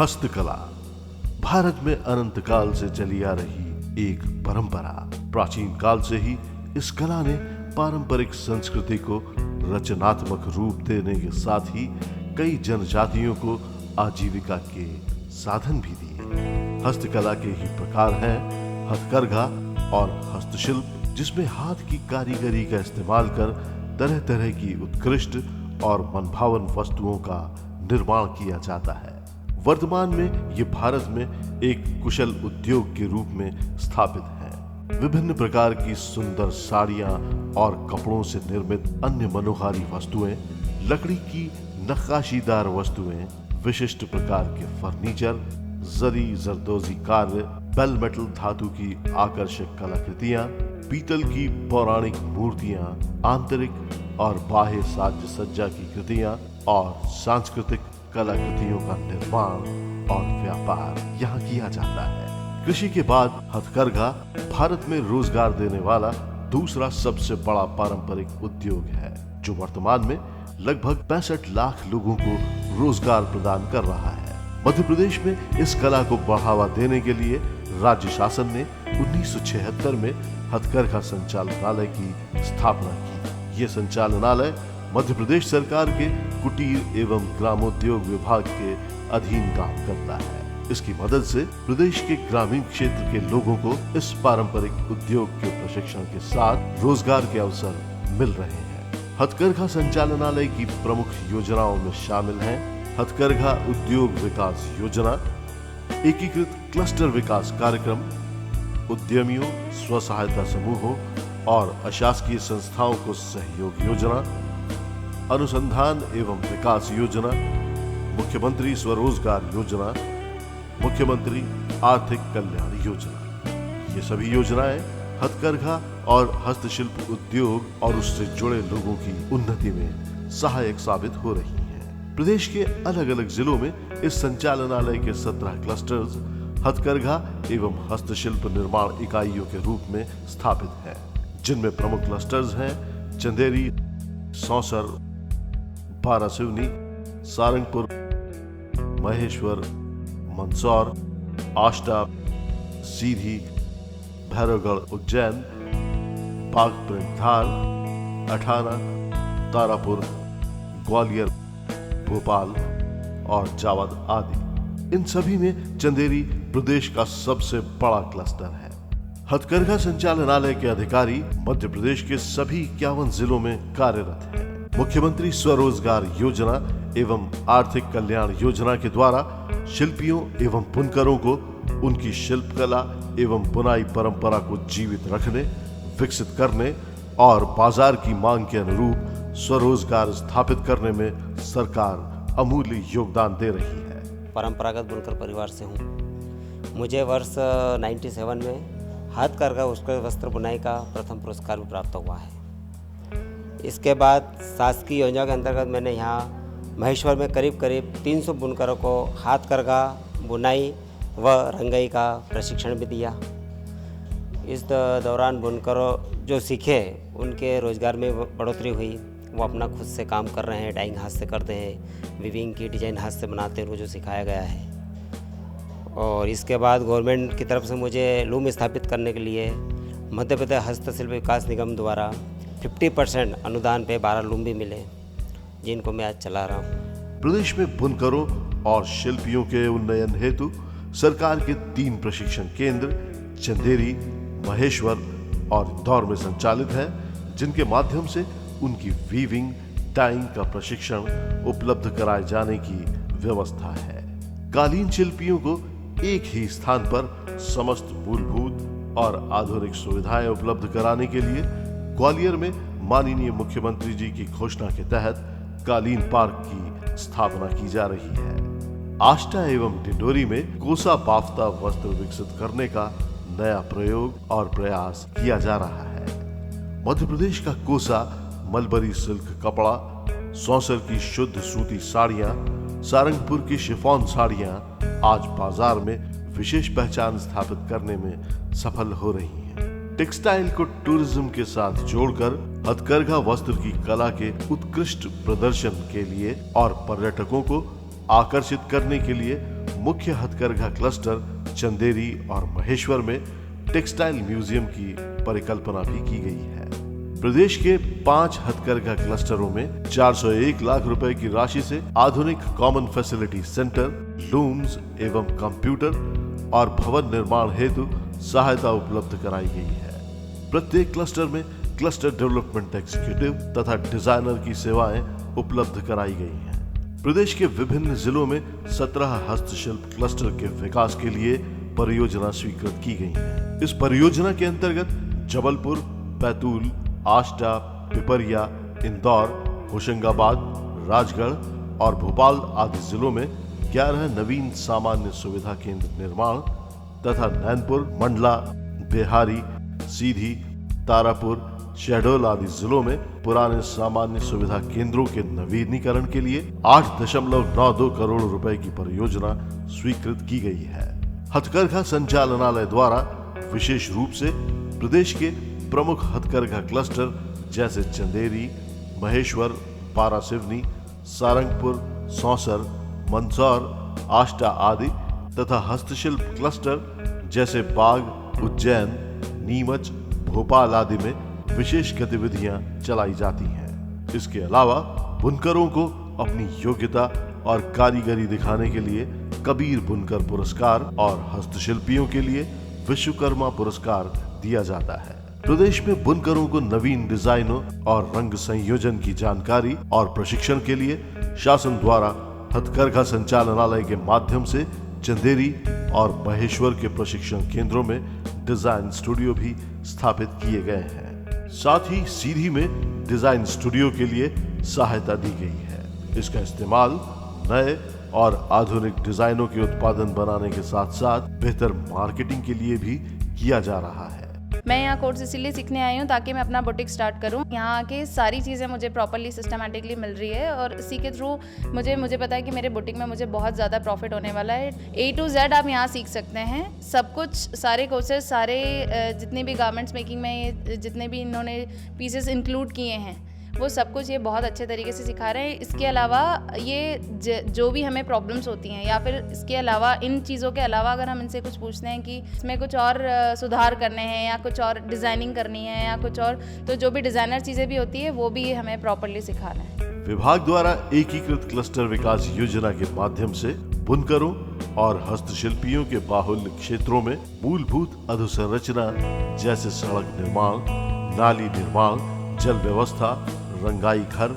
हस्तकला भारत में अनंत काल से चली आ रही एक परंपरा। प्राचीन काल से ही इस कला ने पारंपरिक संस्कृति को रचनात्मक रूप देने के साथ ही कई जनजातियों को आजीविका के साधन भी दिए। हस्तकला के ही प्रकार हैं हथकरघा और हस्तशिल्प, जिसमें हाथ की कारीगरी का इस्तेमाल कर तरह तरह की उत्कृष्ट और मनभावन वस्तुओं का निर्माण किया जाता है। वर्तमान में ये भारत में एक कुशल उद्योग के रूप में स्थापित है। विभिन्न प्रकार की सुंदर साड़ियां और कपड़ों से निर्मित अन्य मनोहारी वस्तुएं, लकड़ी की नक्काशीदार वस्तुएं, विशिष्ट प्रकार के फर्नीचर, जरी जरदोजी कार्य, बेल मेटल धातु की आकर्षक कलाकृतियां, पीतल की पौराणिक मूर्तियां, आंतरिक और बाह्य साज सज्जा की कृतियां और सांस्कृतिक कलाकृतियों का निर्माण और व्यापार यहाँ किया जाता है। कृषि के बाद हथकरघा भारत में रोजगार देने वाला दूसरा सबसे बड़ा पारंपरिक उद्योग है, जो वर्तमान में लगभग 65 लाख लोगों को रोजगार प्रदान कर रहा है। मध्य प्रदेश में इस कला को बढ़ावा देने के लिए राज्य शासन ने 1976 में हथकरघा संचालनालय की स्थापना की। ये संचालनालय मध्य प्रदेश सरकार के कुटीर एवं ग्रामोद्योग विभाग के अधीन काम करता है। इसकी मदद से प्रदेश के ग्रामीण क्षेत्र के लोगों को इस पारंपरिक उद्योग के प्रशिक्षण के साथ रोजगार के अवसर मिल रहे हैं। हथकरघा संचालनालय की प्रमुख योजनाओं में शामिल हैं हथकरघा उद्योग विकास योजना, एकीकृत क्लस्टर विकास कार्यक्रम, उद्यमियों, स्व सहायता समूहों और अशासकीय संस्थाओं को सहयोग योजना, अनुसंधान एवं विकास योजना, मुख्यमंत्री स्वरोजगार योजना, मुख्यमंत्री आर्थिक कल्याण योजना। ये सभी योजनाएं हथकरघा और हस्तशिल्प उद्योग और उससे जुड़े लोगों की उन्नति में सहायक साबित हो रही हैं। प्रदेश के अलग अलग जिलों में इस संचालनालय के 17 क्लस्टर्स हथकरघा एवं हस्तशिल्प निर्माण इकाइयों के रूप में स्थापित हैं, जिनमें प्रमुख क्लस्टर्स हैं चंदेरी, सौंसर, बारासिवनी, सारंगपुर, महेश्वर, मंदसौर, आष्टा, सीधी, भैरवगढ़, उज्जैन, बागपत, अठाना, तारापुर, ग्वालियर, भोपाल और जावद आदि। इन सभी में चंदेरी प्रदेश का सबसे बड़ा क्लस्टर है। हथकरघा संचालनालय के अधिकारी मध्य प्रदेश के सभी 51 जिलों में कार्यरत हैं। मुख्यमंत्री स्वरोजगार योजना एवं आर्थिक कल्याण योजना के द्वारा शिल्पियों एवं बुनकरों को उनकी शिल्पकला एवं बुनाई परंपरा को जीवित रखने, विकसित करने और बाजार की मांग के अनुरूप स्वरोजगार स्थापित करने में सरकार अमूल्य योगदान दे रही है। परंपरागत बुनकर परिवार से हूँ। मुझे वर्ष 97 में हथकरघा वस्त्र बुनाई का प्रथम पुरस्कार भी प्राप्त हुआ है। इसके बाद शासकीय योजना के अंतर्गत मैंने यहाँ महेश्वर में करीब 300 बुनकरों को हथकरघा बुनाई व रंगाई का प्रशिक्षण भी दिया। इस दौरान बुनकरों जो सीखे उनके रोजगार में बढ़ोतरी हुई। वो अपना खुद से काम कर रहे हैं, डाइंग हाथ से करते हैं, वीविंग की डिजाइन हाथ से बनाते हैं, वो जो सिखाया गया है। और इसके बाद गवर्नमेंट की तरफ से मुझे लूम स्थापित करने के लिए मध्य प्रदेश हस्तशिल्प विकास निगम द्वारा 50% अनुदान पे 12 लूम भी मिले, जिनको मैं आज चला रहा हूँ। प्रदेश में बुनकरों और शिल्पियों के उन्नयन हेतु सरकार के 3 प्रशिक्षण केंद्र चंदेरी, महेश्वर और इंदौर में संचालित है, जिनके माध्यम से उनकी वीविंग, डाइंग का प्रशिक्षण उपलब्ध कराए जाने की व्यवस्था है। कालीन शिल्पियों को एक ही स्थान पर समस्त मूलभूत और आधुनिक सुविधाएं उपलब्ध कराने के लिए ग्वालियर में माननीय मुख्यमंत्री जी की घोषणा के तहत कालीन पार्क की स्थापना की जा रही है। आष्टा एवं डिंडोरी में कोसा बाफ्ता वस्त्र विकसित करने का नया प्रयोग और प्रयास किया जा रहा है। मध्य प्रदेश का कोसा मलबरी सिल्क कपड़ा, सौंसर की शुद्ध सूती साड़ियां, सारंगपुर की शिफॉन साड़ियां आज बाजार में विशेष पहचान स्थापित करने में सफल हो रही हैं। टेक्सटाइल को टूरिज्म के साथ जोड़कर हथकरघा वस्त्र की कला के उत्कृष्ट प्रदर्शन के लिए और पर्यटकों को आकर्षित करने के लिए मुख्य हथकरघा क्लस्टर चंदेरी और महेश्वर में टेक्सटाइल म्यूजियम की परिकल्पना भी की गई है। प्रदेश के 5 हथकरघा क्लस्टरों में 401 लाख रुपए की राशि से आधुनिक कॉमन फैसिलिटी सेंटर, लूम्स एवं कंप्यूटर और भवन निर्माण हेतु सहायता उपलब्ध कराई गई है। प्रत्येक क्लस्टर में क्लस्टर डेवलपमेंट एग्जीक्यूटिव तथा डिजाइनर की सेवाएं उपलब्ध कराई गई हैं। प्रदेश के विभिन्न जिलों में 17 हस्तशिल्प क्लस्टर के विकास के लिए परियोजना स्वीकृत की गई है। इस परियोजना के अंतर्गत जबलपुर, बैतूल, आष्टा, पिपरिया, इंदौर, होशंगाबाद, राजगढ़ और भोपाल आदि जिलों में 11 नवीन सामान्य सुविधा केंद्र निर्माण तथा नैनपुर, मंडला, बिहारी, सीधी, तारापुर, शहडोल आदि जिलों में पुराने सामान्य सुविधा केंद्रों के नवीनीकरण के लिए 8.92 करोड़ रुपए की परियोजना स्वीकृत की गई है। हथकरघा संचालनालय द्वारा विशेष रूप से प्रदेश के प्रमुख हथकरघा क्लस्टर जैसे चंदेरी, महेश्वर, पारासिवनी, सारंगपुर, सौंसर, मंदसौर, आष्टा आदि तथा हस्तशिल्प क्लस्टर जैसे बाग, उज्जैन, नीमच, भोपाल आदि में विशेष गतिविधियां चलाई जाती हैं। इसके अलावा बुनकरों को अपनी योग्यता और कारीगरी दिखाने के लिए कबीर बुनकर पुरस्कार और हस्तशिल्पियों के लिए विश्वकर्मा पुरस्कार दिया जाता है। प्रदेश में बुनकरों को नवीन डिजाइनों और रंग संयोजन की जानकारी और प्रशिक्षण के लिए शासन द्वारा हथकरघा संचालनालय के माध्यम से चंदेरी और महेश्वर के प्रशिक्षण केंद्रों में डिजाइन स्टूडियो भी स्थापित किए गए हैं। साथ ही सीधी में डिजाइन स्टूडियो के लिए सहायता दी गई है। इसका इस्तेमाल नए और आधुनिक डिजाइनों के उत्पादन बनाने के साथ साथ बेहतर मार्केटिंग के लिए भी किया जा रहा है। मैं यहाँ कोर्स इसीलिए सीखने आई हूँ ताकि मैं अपना बुटीक स्टार्ट करूँ। यहाँ आके सारी चीज़ें मुझे प्रॉपरली सिस्टमैटिकली मिल रही है और इसी के थ्रू मुझे पता है कि मेरे बुटीक में मुझे बहुत ज़्यादा प्रॉफिट होने वाला है। A to Z आप यहाँ सीख सकते हैं सब कुछ, सारे कोर्सेज, सारे जितने भी गारमेंट्स मेकिंग में जितने भी इन्होंने पीसेस इंक्लूड किए हैं वो सब कुछ ये बहुत अच्छे तरीके से सिखा रहे हैं। इसके अलावा ये जो भी हमें प्रॉब्लम्स होती हैं या फिर इसके अलावा इन चीज़ों के अलावा अगर हम इनसे कुछ पूछते हैं कि इसमें कुछ और सुधार करने हैं या कुछ और डिज़ाइनिंग करनी है या कुछ और, तो जो भी डिज़ाइनर चीज़ें भी होती है वो भी हमें प्रॉपरली सिखा रहे हैं। विभाग द्वारा एकीकृत क्लस्टर विकास योजना के माध्यम से बुनकरों और हस्तशिल्पियों के बाहुल्य क्षेत्रों में मूलभूत अधोसंरचना जैसे सड़क निर्माण, नाली निर्माण, जल व्यवस्था, रंगाई घर,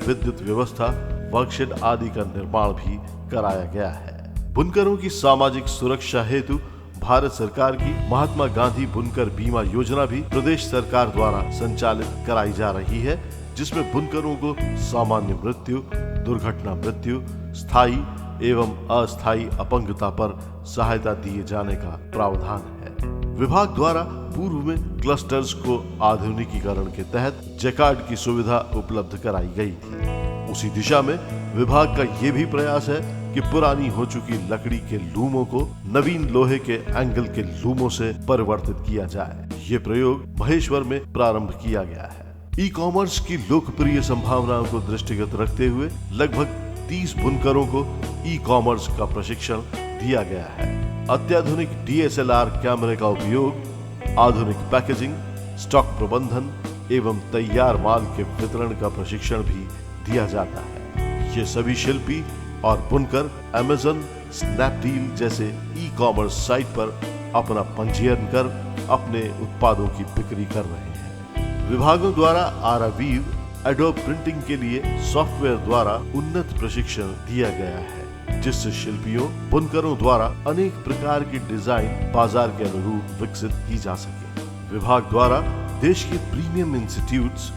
विद्युत व्यवस्था, वर्कशेड आदि का निर्माण भी कराया गया है। बुनकरों की सामाजिक सुरक्षा हेतु भारत सरकार की महात्मा गांधी बुनकर बीमा योजना भी प्रदेश सरकार द्वारा संचालित कराई जा रही है, जिसमें बुनकरों को सामान्य मृत्यु, दुर्घटना मृत्यु, स्थायी एवं अस्थायी अपंगता पर सहायता दिए जाने का प्रावधान है। विभाग द्वारा पूर्व में क्लस्टर्स को आधुनिकीकरण के तहत जैकार्ड की सुविधा उपलब्ध कराई गई थी। उसी दिशा में विभाग का ये भी प्रयास है कि पुरानी हो चुकी लकड़ी के लूमों को नवीन लोहे के एंगल के लूमों से परिवर्तित किया जाए। ये प्रयोग महेश्वर में प्रारंभ किया गया है। ई कॉमर्स की लोकप्रिय संभावनाओं को दृष्टिगत रखते हुए लगभग 30 बुनकरों को ई कॉमर्स का प्रशिक्षण दिया गया है। अत्याधुनिक DSLR कैमरे का उपयोग, आधुनिक पैकेजिंग, स्टॉक प्रबंधन एवं तैयार माल के वितरण का प्रशिक्षण भी दिया जाता है। ये सभी शिल्पी और बुनकर Amazon, स्नैपडील जैसे ई कॉमर्स साइट पर अपना पंजीयन कर अपने उत्पादों की बिक्री कर रहे हैं। विभागों द्वारा आरावीव, एडोब प्रिंटिंग के लिए सॉफ्टवेयर द्वारा उन्नत प्रशिक्षण दिया गया है, जिससे शिल्पियों, बुनकरों द्वारा अनेक प्रकार की डिजाइन बाजार के अनुरूप विकसित की जा सके। विभाग द्वारा देश के premium institutes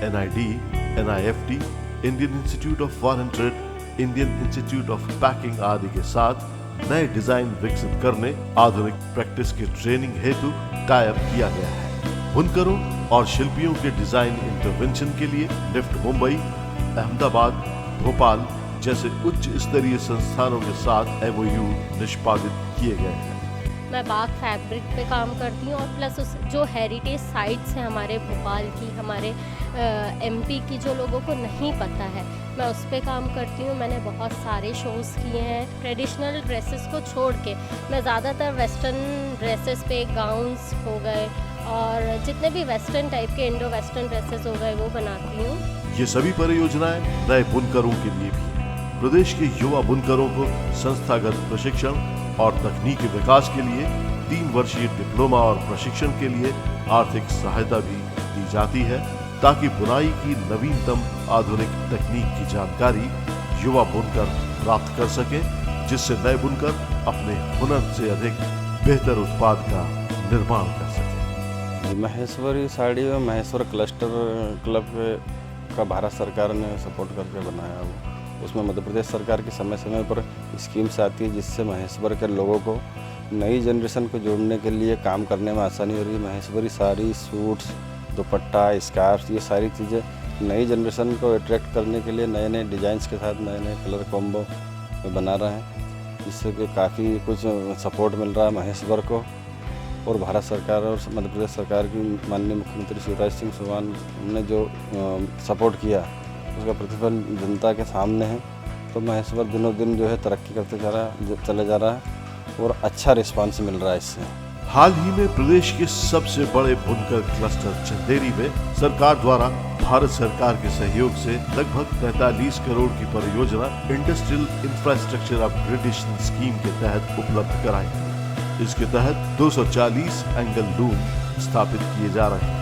NID, NIFT, Indian institute of foreign trade, Indian institute of packing आदि के साथ नए डिजाइन विकसित करने, आधुनिक प्रैक्टिस के ट्रेनिंग हेतु टाई अप किया गया है। बुनकरों और शिल्पियों के डिजाइन इंटरवेंशन के लिए निफ्ट मुंबई, अहमदाबाद, भोपाल जैसे उच्च स्तरीय संस्थानों के साथ MOU निष्पादित किए गए हैं। मैं बाग फैब्रिक पे काम करती हूँ, और प्लस उस जो हेरिटेज साइट्स हैं हमारे भोपाल की, हमारे एमपी की, जो लोगों को नहीं पता है, मैं उस पे काम करती हूँ। मैंने बहुत सारे शोज़ किए हैं। ट्रेडिशनल ड्रेसेस को छोड़ के मैं ज़्यादातर वेस्टर्न ड्रेसेस पे, गाउन्स हो गए और जितने भी वेस्टर्न टाइप के इंडो वेस्टर्न ड्रेसेस हो गए वो बनाती हूँ। ये सभी परियोजनाएं नए बुनकरों के लिए भी है। प्रदेश के युवा बुनकरों को संस्थागत प्रशिक्षण और तकनीकी विकास के लिए 3 वर्षीय डिप्लोमा और प्रशिक्षण के लिए आर्थिक सहायता भी दी जाती है, ताकि बुनाई की नवीनतम आधुनिक तकनीक की जानकारी युवा बुनकर प्राप्त कर सके, जिससे नए बुनकर अपने हुनर से अधिक बेहतर उत्पाद का निर्माण कर सके। महेश्वरी साड़ी और महेश्वर क्लस्टर क्लब का भारत सरकार ने सपोर्ट करके बनाया वो। उसमें मध्य प्रदेश सरकार की समय समय पर स्कीम्स आती है, जिससे महेश्वर के लोगों को नई जनरेशन को जोड़ने के लिए काम करने में आसानी हो रही है। महेश्वरी साड़ी, सूट्स, दुपट्टा, स्कार्फ, ये सारी चीज़ें नई जनरेशन को अट्रैक्ट करने के लिए नए नए डिज़ाइंस के साथ नए नए कलर कॉम्बो में बना रहे हैं, जिससे कि काफ़ी कुछ सपोर्ट मिल रहा है महेश्वर को। और भारत सरकार और मध्य प्रदेश सरकार की माननीय मुख्यमंत्री शिवराज सिंह चौहान ने जो सपोर्ट किया, उसका प्रतिफल जनता के सामने है। तो महेश्वर दिनों दिन जो है तरक्की करते चले जा रहा है और अच्छा रिस्पांस मिल रहा है इससे। हाल ही में प्रदेश के सबसे बड़े बुनकर क्लस्टर चंदेरी में सरकार द्वारा भारत सरकार के सहयोग से लगभग 43 करोड़ की परियोजना इंडस्ट्रियल इंफ्रास्ट्रक्चर अपग्रेडेशन स्कीम के तहत उपलब्ध कराई गई। इसके तहत 240 एंगल लूम स्थापित किए जा रहे हैं।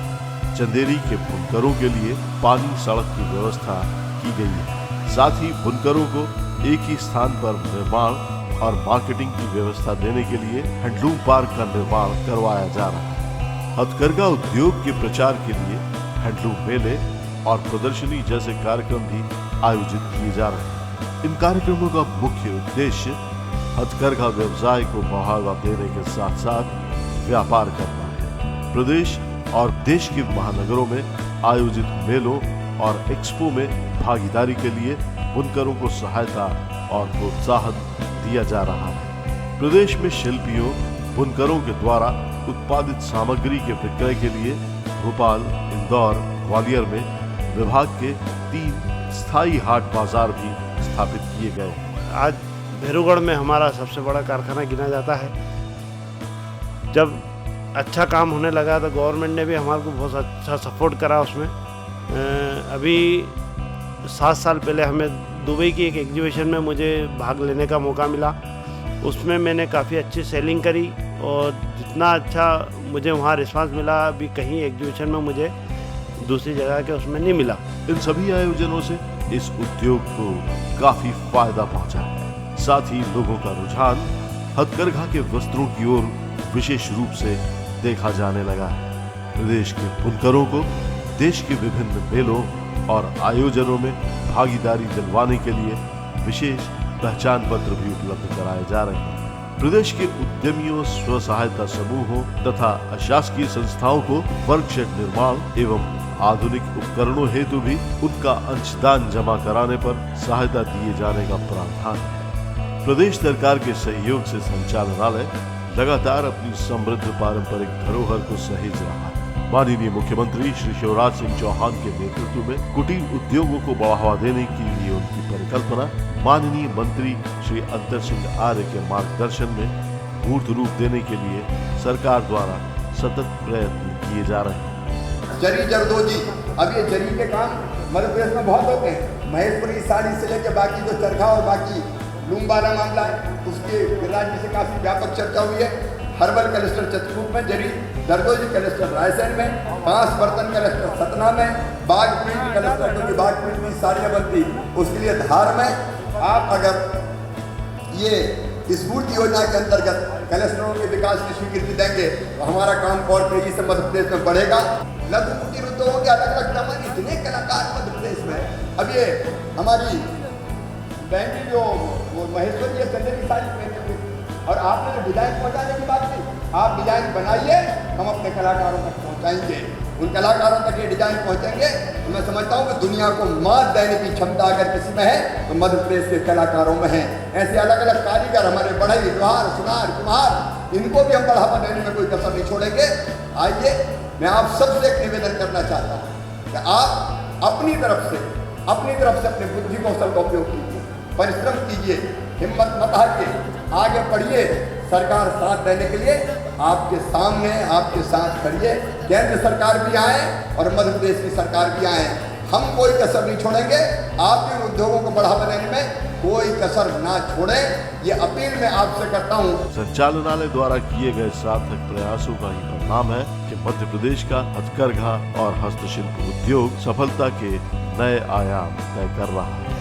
चंदेरी के बुनकरों के लिए पानी सड़क की व्यवस्था की गई है। साथ ही बुनकरों को एक ही स्थान पर निर्माण और मार्केटिंग की व्यवस्था देने के लिए हैंडलूम पार्क का निर्माण करवाया जा रहा है। हथकरघा उद्योग के प्रचार के लिए हैंडलूम मेले और प्रदर्शनी जैसे कार्यक्रम भी आयोजित किए जा रहे हैं। इन कार्यक्रमों का मुख्य उद्देश्य हथकरघा व्यवसाय को बढ़ावा देने के साथ साथ व्यापार करना है। प्रदेश और देश के महानगरों में आयोजित मेलों और एक्सपो में भागीदारी के लिए बुनकरों को सहायता और प्रोत्साहन दिया जा रहा है। प्रदेश में शिल्पियों, बुनकरों के द्वारा उत्पादित सामग्री के विक्रय के लिए भोपाल, इंदौर, ग्वालियर में विभाग के 3 स्थायी हाट बाजार भी स्थापित किए गए हैं। आज भैरूगढ़ में हमारा सबसे बड़ा कारखाना गिना जाता है। जब अच्छा काम होने लगा तो गवर्नमेंट ने भी हमारे को बहुत अच्छा सपोर्ट करा उसमें। अभी 7 साल पहले हमें दुबई की एक एग्जीबिशन में मुझे भाग लेने का मौका मिला। उसमें मैंने काफ़ी अच्छी सेलिंग करी और जितना अच्छा मुझे वहाँ रिस्पांस मिला, अभी कहीं एग्जीबिशन में मुझे दूसरी जगह के उसमें नहीं मिला। इन सभी आयोजनों से इस उद्योग को काफी फायदा पहुंचा है। साथ ही लोगों का रुझान हथकरघा के वस्त्रों की ओर विशेष रूप से देखा जाने लगा है। प्रदेश के बुनकरों को देश के विभिन्न मेलों और आयोजनों में भागीदारी दिलवाने के लिए विशेष पहचान पत्र भी उपलब्ध कराए जा रहे हैं। प्रदेश के उद्यमियों, स्व सहायता समूहों तथा अशासकीय संस्थाओं को वर्कशेड निर्माण एवं आधुनिक उपकरणों हेतु भी उनका अंशदान जमा कराने पर सहायता दिए जाने का प्रावधान है। प्रदेश सरकार के सहयोग से संचालनालय लगातार अपनी समृद्ध पारंपरिक धरोहर को सहेज रहा है। माननीय मुख्यमंत्री श्री शिवराज सिंह चौहान के नेतृत्व में कुटीर उद्योगों को बढ़ावा देने के लिए उनकी परिकल्पना माननीय मंत्री श्री अंतर सिंह आर्य के मार्गदर्शन में मूर्त रूप देने के लिए सरकार द्वारा सतत प्रयत्न किए जा रहे हैं। जरी जरदोजी, अब ये जरी के काम मध्य प्रदेश में बहुत होते हैं। महेश्वरी साड़ी से लेकर बाकी जो चरखा और बाकी लूम वाला मामला है, उसके राज्य से काफ़ी व्यापक चर्चा हुई है। हर्बल क्लस्टर चित्रकूट में, जरी जरदोजी क्लस्टर रायसेन में, 5 बर्तन क्लस्टर सतना में, बाघ प्रिंट क्लस्टर, क्योंकि बाघ प्रिंट की साड़ियाँ बनती उसके लिए धार में। आप अगर ये स्फूर्ति योजना के अंतर्गत क्लस्टरों के विकास की स्वीकृति देंगे तो हमारा काम और तेजी से मध्य प्रदेश में बढ़ेगा। लघु कुटीर उद्योगों के अलग अलग जमाने इतने कलाकार मध्य प्रदेश में। अब ये हमारी बहन जो वो महेश्वरी है, चंदे की साड़ी पहने और आपने जो डिजाइन पहुंचाने की बात की, आप डिजाइन बनाइए, हम अपने कलाकारों तक पहुंचाएंगे। उन कलाकारों तक ये डिजाइन पहुंचेंगे तो मैं समझता हूँ कि दुनिया को मात देने की क्षमता अगर किसी में है तो मध्य प्रदेश के कलाकारों में है। ऐसे अलग अलग कारीगर हमारे बढ़ई, लोहार, सुनार, कुम्हार इनको भी हम बढ़ावा देने में कोई कसर नहीं छोड़ेंगे। आइए, मैं आप सबसे एक निवेदन करना चाहता हूँ कि आप अपनी तरफ से अपने बुद्धि कौशल का उपयोग कीजिए, परिश्रम कीजिए, हिम्मत मत हारिए, आगे बढ़िए। सरकार साथ देने के लिए आपके सामने, आपके साथ खड़ी है। केंद्र सरकार भी आए और मध्य प्रदेश की सरकार भी आए, हम कोई कसर नहीं छोड़ेंगे। आप इन उद्योगों को बढ़ावा देने में कोई कसर ना छोड़ें, ये अपील मैं आपसे करता हूँ। संचालनालय द्वारा किए गए सार्थक प्रयासों का ही परिणाम है कि मध्य प्रदेश का हथकरघा और हस्तशिल्प उद्योग सफलता के नए आयाम तय कर रहा है।